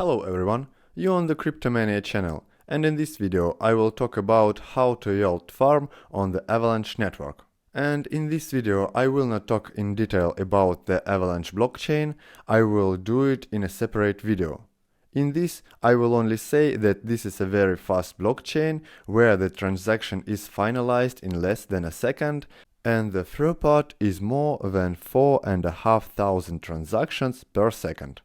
Hello everyone, you're on the Cryptomania channel, and in this video I will talk about how to yield farm on the Avalanche network. And in this video I will not talk in detail about the Avalanche blockchain, I will do it in a separate video. In this I will only say that this is a very fast blockchain where the transaction is finalized in less than a second and the throughput is more than 4,500 transactions per second.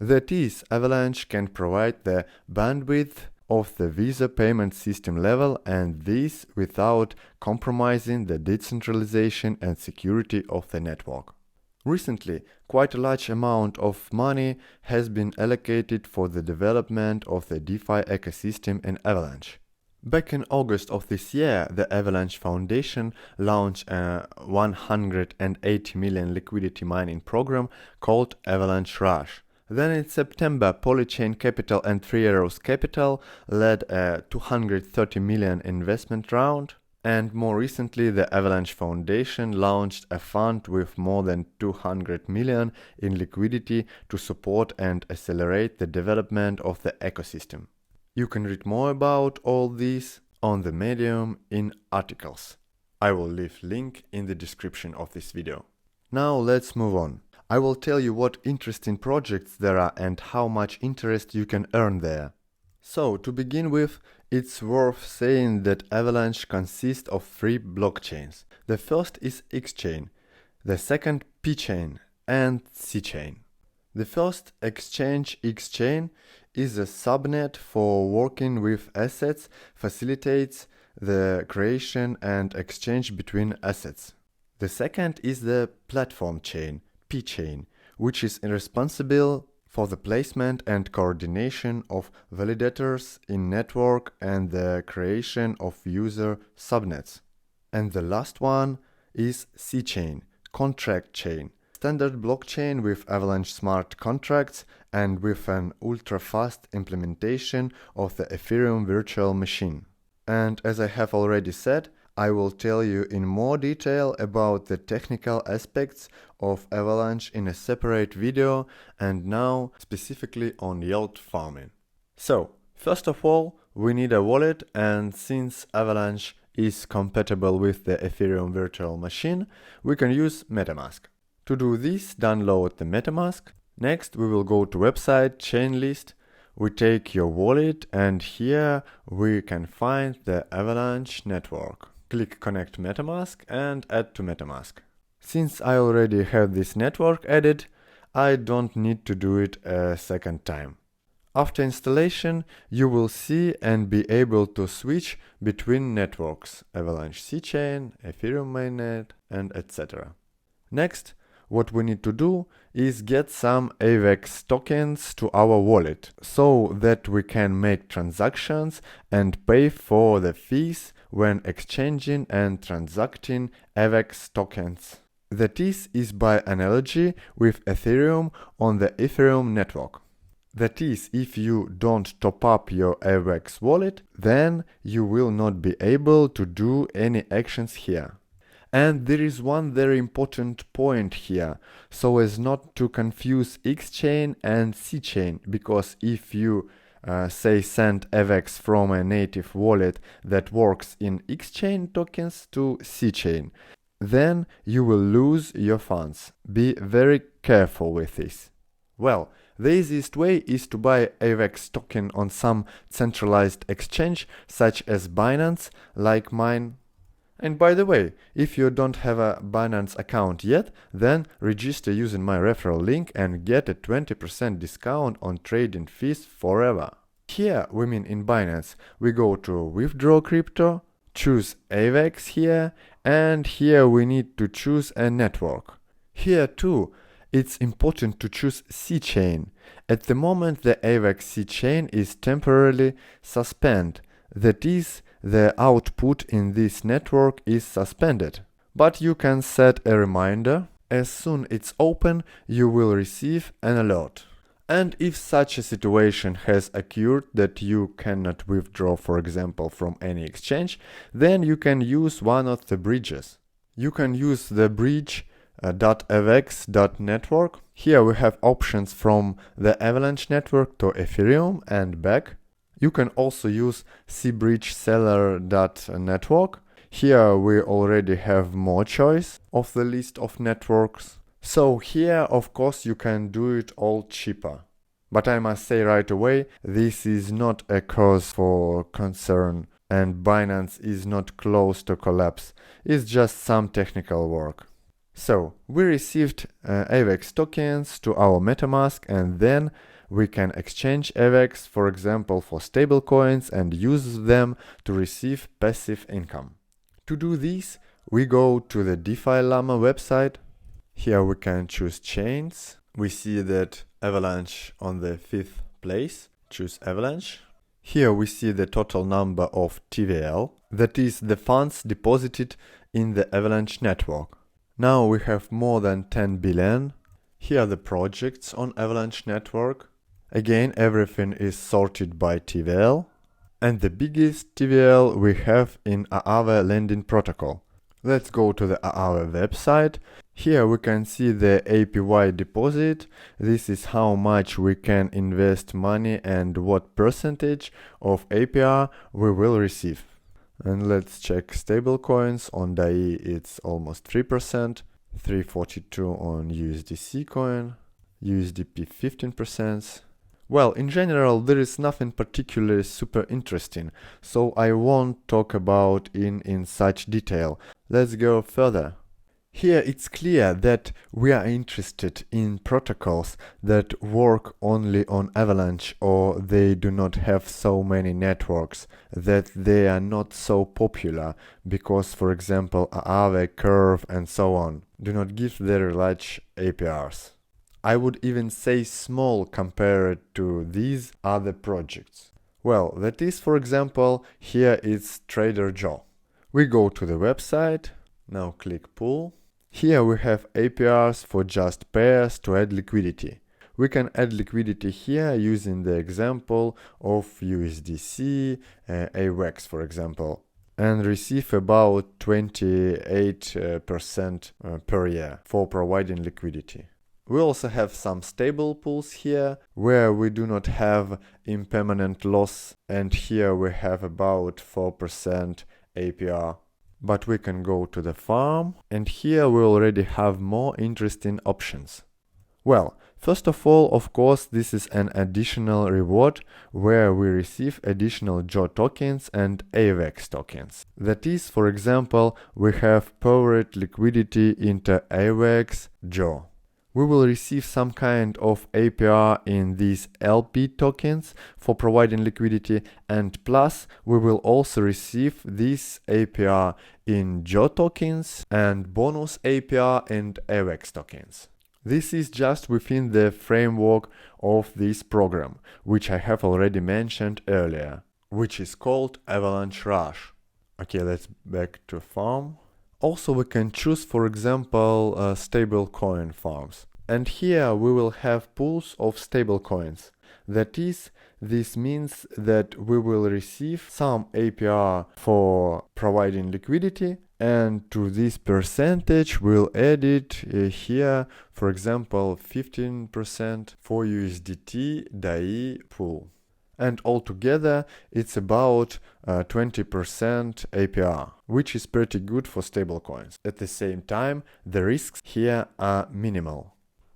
That is, Avalanche can provide the bandwidth of the Visa payment system level, and this without compromising the decentralization and security of the network. Recently, quite a large amount of money has been allocated for the development of the DeFi ecosystem in Avalanche. Back in August of this year, the Avalanche Foundation launched a 180 million liquidity mining program called Avalanche Rush. Then in September, Polychain Capital and Three Arrows Capital led a 230 million investment round. And more recently, the Avalanche Foundation launched a fund with more than 200 million in liquidity to support and accelerate the development of the ecosystem. You can read more about all this on the Medium in articles. I will leave link in the description of this video. Now let's move on. I will tell you what interesting projects there are and how much interest you can earn there. So, to begin with, it's worth saying that Avalanche consists of three blockchains. The first is X-Chain, the second P-Chain and C-Chain. The first exchange X-Chain is a subnet for working with assets, facilitates the creation and exchange between assets. The second is the platform chain, P-Chain, which is responsible for the placement and coordination of validators in network and the creation of user subnets. And the last one is C-Chain, contract chain, standard blockchain with Avalanche smart contracts and with an ultra-fast implementation of the Ethereum virtual machine. And as I have already said, I will tell you in more detail about the technical aspects of Avalanche in a separate video and now specifically on yield farming. So, first of all, we need a wallet, and since Avalanche is compatible with the Ethereum virtual machine, we can use MetaMask. To do this, download the MetaMask. Next, we will go to website Chainlist. We take your wallet and here we can find the Avalanche network. Click Connect MetaMask and Add to MetaMask. Since I already have this network added, I don't need to do it a second time. After installation, you will see and be able to switch between networks, Avalanche C-Chain, Ethereum mainnet, and etc. Next, what we need to do is get some Avax tokens to our wallet so that we can make transactions and pay for the fees when exchanging and transacting Avax tokens. That is by analogy with Ethereum on the Ethereum network. That is, if you don't top up your Avax wallet, then you will not be able to do any actions here. And there is one very important point here, so as not to confuse X-Chain and C-Chain, because if you say send Avax from a native wallet that works in X-Chain tokens to C-Chain, then you will lose your funds. Be very careful with this. Well, the easiest way is to buy Avax token on some centralized exchange such as Binance, like mine. And by the way, if you don't have a Binance account yet, then register using my referral link and get a 20% discount on trading fees forever. Here, we mean in Binance, we go to withdraw crypto, choose Avax here, and here we need to choose a network. Here too, it's important to choose C-Chain. At the moment, the Avax C-Chain is temporarily suspended. That is, the output in this network is suspended. But you can set a reminder. As soon it's open, you will receive an alert. And if such a situation has occurred that you cannot withdraw, for example, from any exchange, then you can use one of the bridges. You can use the bridge .avax.network. Here we have options from the Avalanche network to Ethereum and back. You can also use cbridgeseller.network. Here we already have more choice of the list of networks. So here, of course, you can do it all cheaper. But I must say right away, this is not a cause for concern and Binance is not close to collapse. It's just some technical work. So, we received Avax tokens to our MetaMask and then we can exchange Avax, for example, for stablecoins and use them to receive passive income. To do this, we go to the DeFi Llama website. Here we can choose chains. We see that Avalanche on the 5th place. Choose Avalanche. Here we see the total number of TVL, that is the funds deposited in the Avalanche network. Now we have more than 10 billion. Here are the projects on Avalanche network. Again, everything is sorted by TVL. And the biggest TVL we have in Aave lending protocol. Let's go to the Aave website. Here we can see the APY deposit. This is how much we can invest money and what percentage of APR we will receive. And let's check stablecoins. On DAI it's almost 3%, 342 on USDC coin, USDP 15%. Well, in general, there is nothing particularly super interesting, so I won't talk about in such detail. Let's go further. Here it's clear that we are interested in protocols that work only on Avalanche or they do not have so many networks, that they are not so popular because, for example, Aave, Curve and so on do not give very large APRs. I would even say small compared to these other projects. Well, that is, for example, here it's Trader Joe. We go to the website, now click pool. Here we have APRs for just pairs to add liquidity. We can add liquidity here using the example of USDC, Avax for example, and receive about 28% per year for providing liquidity. We also have some stable pools here where we do not have impermanent loss, and here we have about 4% APR. But we can go to the farm, and here we already have more interesting options. Well, first of all, of course, this is an additional reward where we receive additional JO tokens and Avax tokens. That is, for example, we have poured liquidity into Avax JO. We will receive some kind of APR in these LP tokens for providing liquidity, and plus we will also receive this APR in JO tokens and bonus APR and Avax tokens. This is just within the framework of this program, which I have already mentioned earlier, which is called Avalanche Rush. Okay, let's back to farm. Also, we can choose, for example, stablecoin farms. And here we will have pools of stablecoins. That is, this means that we will receive some APR for providing liquidity, and to this percentage we'll add it here, for example, 15% for USDT DAI pool. And altogether it's about 20% APR, which is pretty good for stablecoins. At the same time, the risks here are minimal.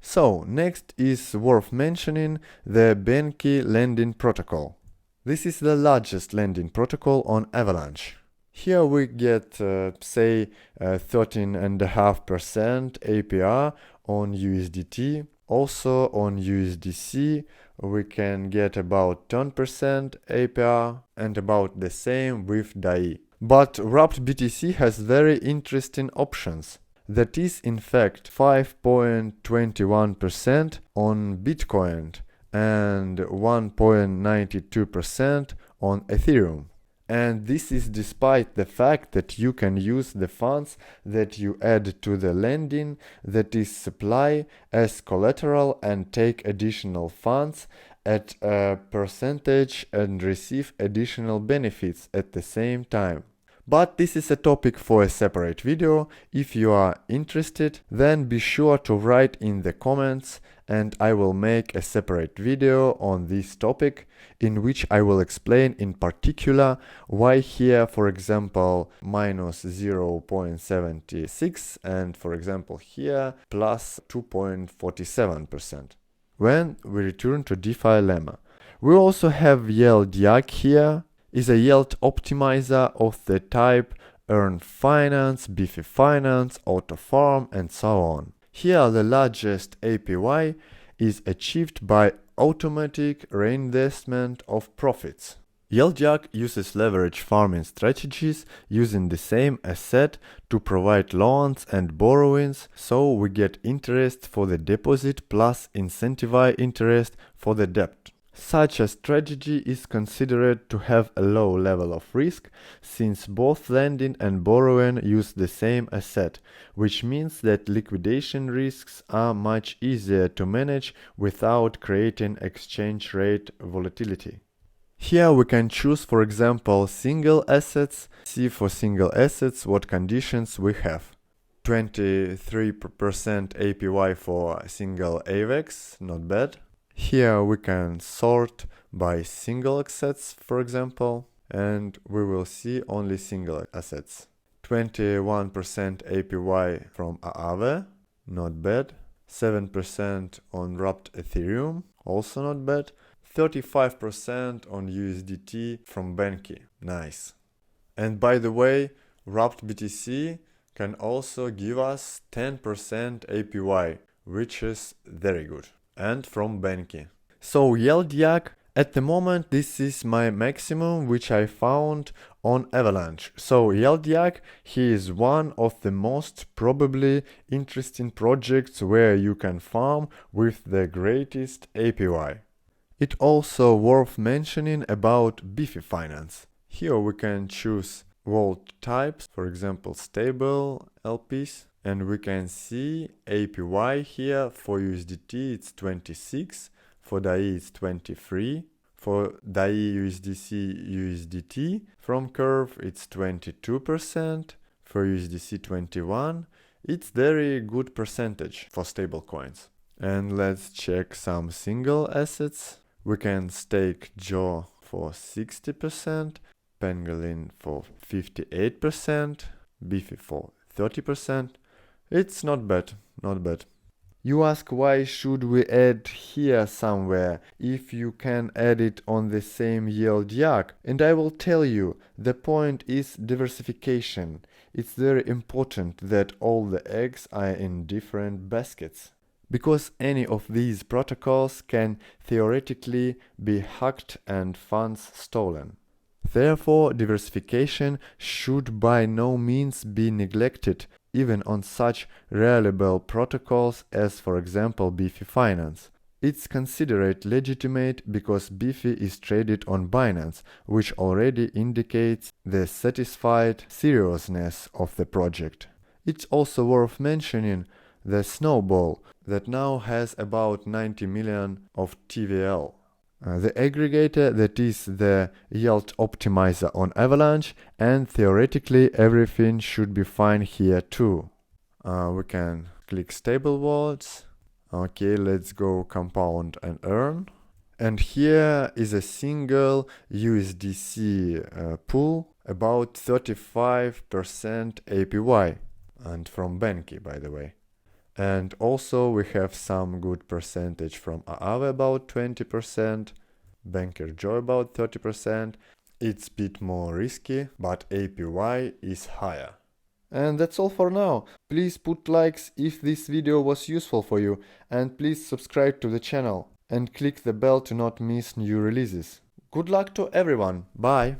So, next is worth mentioning the Beefy lending protocol. This is the largest lending protocol on Avalanche. Here we get, say, 13.5% APR on USDT. Also on USDC we can get about 10% APR and about the same with DAI. But Wrapped BTC has very interesting options. That is in fact 5.21% on Bitcoin and 1.92% on Ethereum. And this is despite the fact that you can use the funds that you add to the lending, that is supply, as collateral and take additional funds at a percentage and receive additional benefits at the same time. But this is a topic for a separate video. If you are interested, then be sure to write in the comments and I will make a separate video on this topic in which I will explain in particular why here, for example, minus 0.76 and for example here plus 2.47%. When we return to DeFi lemma, we also have Yeldiak here, is a yield optimizer of the type Earn Finance, Beefy Finance, Auto Farm and so on. Here the largest APY is achieved by automatic reinvestment of profits. Yeldiak uses leverage farming strategies using the same asset to provide loans and borrowings, so we get interest for the deposit plus incentivize interest for the debt. Such a strategy is considered to have a low level of risk, since both lending and borrowing use the same asset, which means that liquidation risks are much easier to manage without creating exchange rate volatility. Here we can choose, for example, single assets. See for single assets what conditions we have. 23% APY for single Avax, not bad. Here we can sort by single assets, for example, and we will see only single assets. 21% APY from Aave, not bad. 7% on wrapped Ethereum, also not bad. 35% on USDT from Binance, nice. And by the way, wrapped BTC can also give us 10% APY, which is very good. And from Binance. So Yeldiak, at the moment this is my maximum which I found on Avalanche. So Yeldiak, he is one of the most probably interesting projects where you can farm with the greatest APY. It also worth mentioning about Beefy Finance. Here we can choose vault types, for example stable LPs. And we can see APY here for USDT it's 26, for DAI it's 23, for DAI USDT from Curve it's 22%, for USDC 21. It's very good percentage for stable coins. And let's check some single assets. We can stake Joe for 60%, Pangolin for 58%, Beefy for 30%. It's not bad, not bad. You ask why should we add here somewhere if you can add it on the same Yeldiak? And I will tell you, the point is diversification. It's very important that all the eggs are in different baskets. Because any of these protocols can theoretically be hacked and funds stolen. Therefore, diversification should by no means be neglected, even on such reliable protocols as, for example, Beefy Finance. It's considered legitimate because Beefy is traded on Binance, which already indicates the satisfied seriousness of the project. It's also worth mentioning the Snowball, that now has about 90 million of TVL. The aggregator that is the yield optimizer on Avalanche, and theoretically everything should be fine here too. We can click stable wallets. Okay, let's go compound and earn. And here is a single USDC pool, about 35% APY, and from Binance by the way. And also we have some good percentage from Aave, about 20%, Banker Joy about 30%. It's a bit more risky, but APY is higher. And that's all for now. Please put likes if this video was useful for you, and please subscribe to the channel and click the bell to not miss new releases. Good luck to everyone. Bye.